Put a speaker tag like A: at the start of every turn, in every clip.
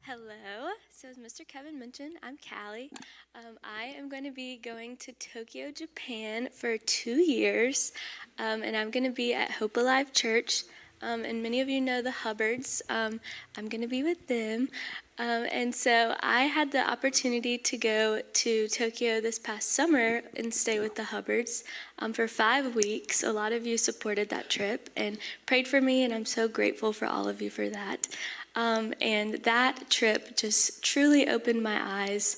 A: Hello. So as Mr. Kevin mentioned, I'm Callie. I am going to be going to Tokyo, Japan for 2 years, and I'm going to be at Hope Alive Church. And many of you know the Hubbards. I'm going to be with them. And so I had the opportunity to go to Tokyo this past summer and stay with the Hubbards for 5 weeks. A lot of you supported that trip and prayed for me, and I'm so grateful for all of you for that. And that trip just truly opened my eyes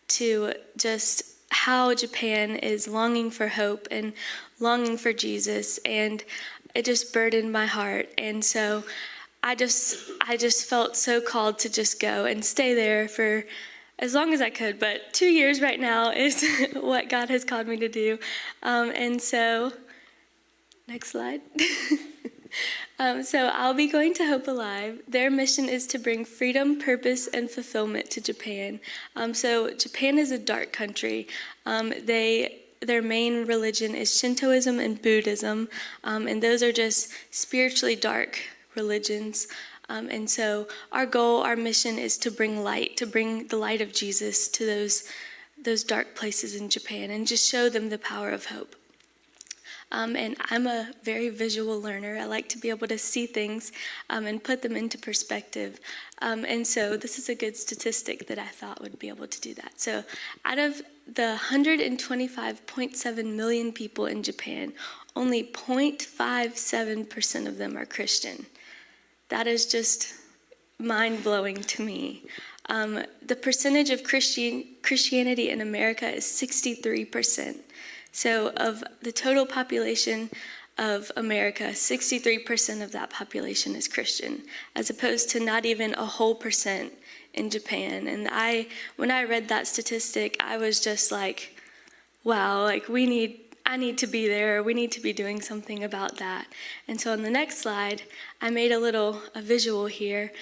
A: to just how Japan is longing for hope and longing for Jesus, and it just burdened my heart. And so I just felt so called to just go and stay there for as long as I could, but 2 years right now is what God has called me to do. And so, next slide. So I'll be going to Hope Alive. Their mission is to bring freedom, purpose, and fulfillment to Japan. So Japan is a dark country. Their main religion is Shintoism and Buddhism, and those are just spiritually dark religions. And so our goal, our mission is to bring light, to bring the light of Jesus to those dark places in Japan and just show them the power of hope. And I'm a very visual learner. I like to be able to see things and put them into perspective. And so this is a good statistic that I thought would be able to do that. So out of the 125.7 million people in Japan, only 0.57% of them are Christian. That is just mind-blowing to me. The percentage of Christianity in America is 63%. So of the total population of America, 63% of that population is Christian, as opposed to not even a whole percent in Japan. And when I read that statistic, I was just like, wow, like I need to be there. We need to be doing something about that. And so on the next slide, I made a visual here.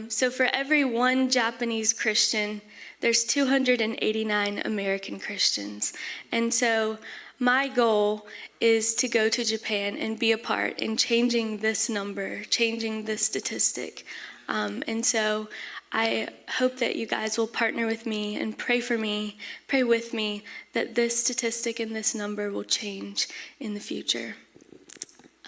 A: So for every one Japanese Christian, there's 289 American Christians. And so my goal is to go to Japan and be a part in changing this number, changing this statistic. And so I hope that you guys will partner with me and pray with me that this statistic and this number will change in the future.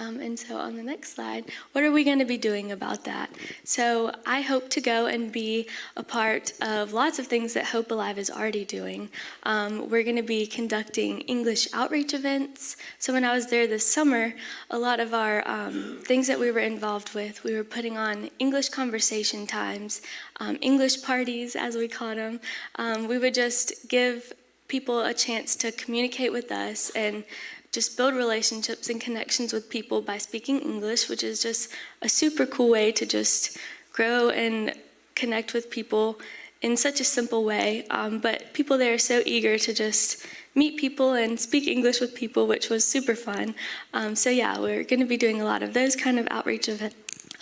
A: And so on the next slide, what are we going to be doing about that? So I hope to go and be a part of lots of things that Hope Alive is already doing. We're going to be conducting English outreach events. So when I was there this summer, a lot of our things that we were involved with, we were putting on English conversation times, English parties, as we called them. We would just give people a chance to communicate with us and just build relationships and connections with people by speaking English, which is just a super cool way to just grow and connect with people in such a simple way. But people there are so eager to just meet people and speak English with people, which was super fun. So yeah, we're going to be doing a lot of those kind of outreach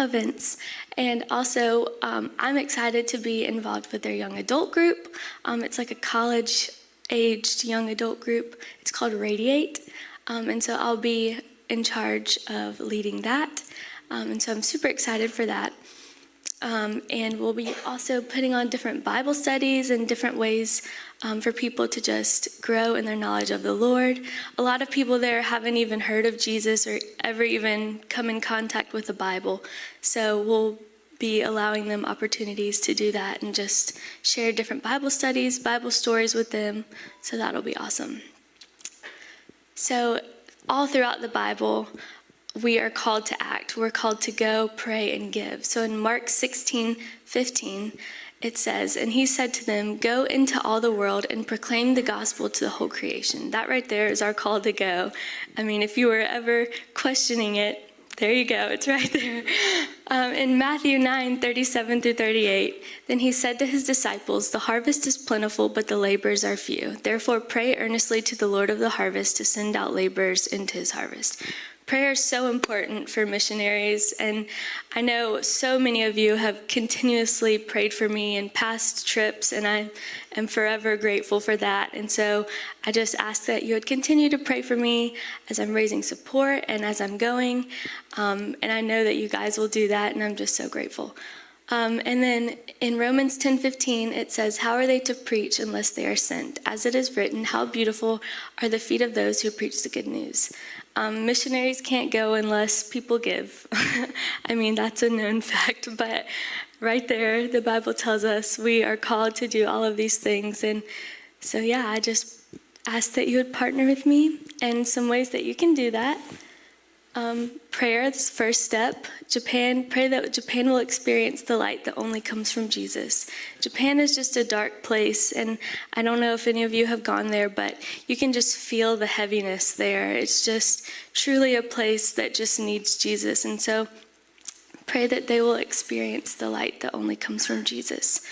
A: events. And also, I'm excited to be involved with their young adult group. It's like a college-aged young adult group. It's called Radiate. And so I'll be in charge of leading that. And so I'm super excited for that. And we'll be also putting on different Bible studies and different ways for people to just grow in their knowledge of the Lord. A lot of people there haven't even heard of Jesus or ever even come in contact with the Bible. So we'll be allowing them opportunities to do that and just share different Bible studies, Bible stories with them. So that'll be awesome. So all throughout the Bible, we are called to act. We're called to go, pray, and give. So in Mark 16:15, it says, "And he said to them, 'Go into all the world and proclaim the gospel to the whole creation.'" That right there is our call to go. I mean, if you were ever questioning it, there you go, it's right there. In Matthew 9:37 through 38, then he said to his disciples, "The harvest is plentiful, but the laborers are few. Therefore pray earnestly to the Lord of the harvest to send out laborers into his harvest." Prayer is so important for missionaries, and I know so many of you have continuously prayed for me in past trips, and I am forever grateful for that. And so I just ask that you would continue to pray for me as I'm raising support and as I'm going, and I know that you guys will do that, and I'm just so grateful. And then in Romans 10:15, it says, "How are they to preach unless they are sent? As it is written, how beautiful are the feet of those who preach the good news." Missionaries can't go unless people give. I mean, that's a known fact, but right there, the Bible tells us we are called to do all of these things. And so, yeah, I just ask that you would partner with me and some ways that you can do that. Prayer, this first step. Pray that Japan will experience the light that only comes from Jesus. Japan is just a dark place, and I don't know if any of you have gone there, but you can just feel the heaviness there. It's just truly a place that just needs Jesus, and so pray that they will experience the light that only comes from Jesus.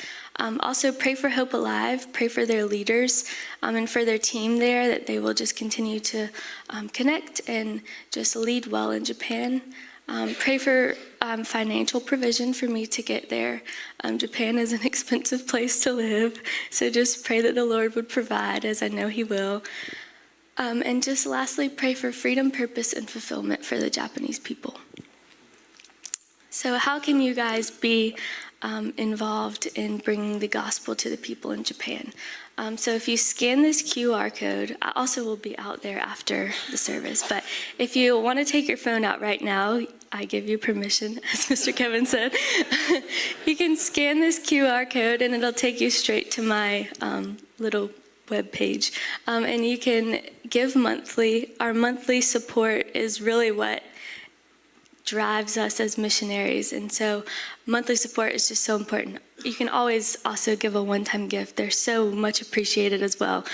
A: Also, pray for Hope Alive, pray for their leaders and for their team there, that they will just continue to connect and just lead well in Japan. Pray for financial provision for me to get there. Japan is an expensive place to live, so just pray that the Lord would provide, as I know He will. And just lastly, pray for freedom, purpose, and fulfillment for the Japanese people. So how can you guys be involved in bringing the gospel to the people in Japan? So if you scan this QR code, I also will be out there after the service, but if you want to take your phone out right now, I give you permission, as Mr. Kevin said. You can scan this QR code and it'll take you straight to my little web page, and you can give monthly. Our monthly support is really what drives us as missionaries, and so monthly support is just so important. You can always also give a one-time gift. They're so much appreciated as well.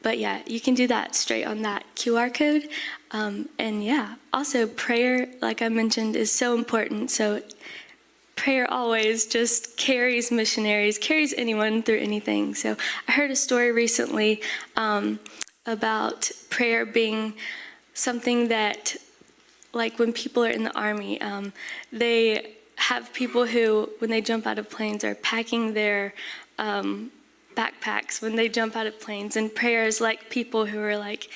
A: But yeah, you can do that straight on that QR code. And yeah, also prayer, like I mentioned, is so important. So prayer always just carries missionaries, carries anyone through anything. So I heard a story recently about prayer being something that, like when people are in the army, they have people who, when they jump out of planes, are packing their backpacks when they jump out of planes. And prayer is like people who are like,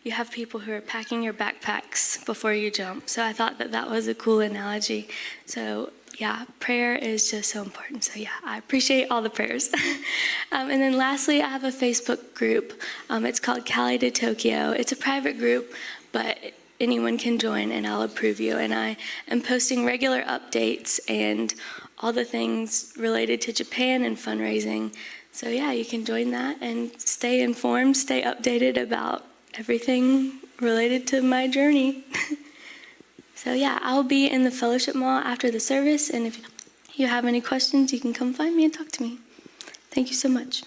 A: you have people who are packing your backpacks before you jump. So I thought that that was a cool analogy. So yeah, prayer is just so important. So yeah, I appreciate all the prayers. And then lastly, I have a Facebook group. It's called Callie to Tokyo. It's a private group, but anyone can join and I'll approve you. And I am posting regular updates and all the things related to Japan and fundraising. So yeah, you can join that and stay informed, stay updated about everything related to my journey. So yeah, I'll be in the fellowship mall after the service, and if you have any questions, you can come find me and talk to me. Thank you so much.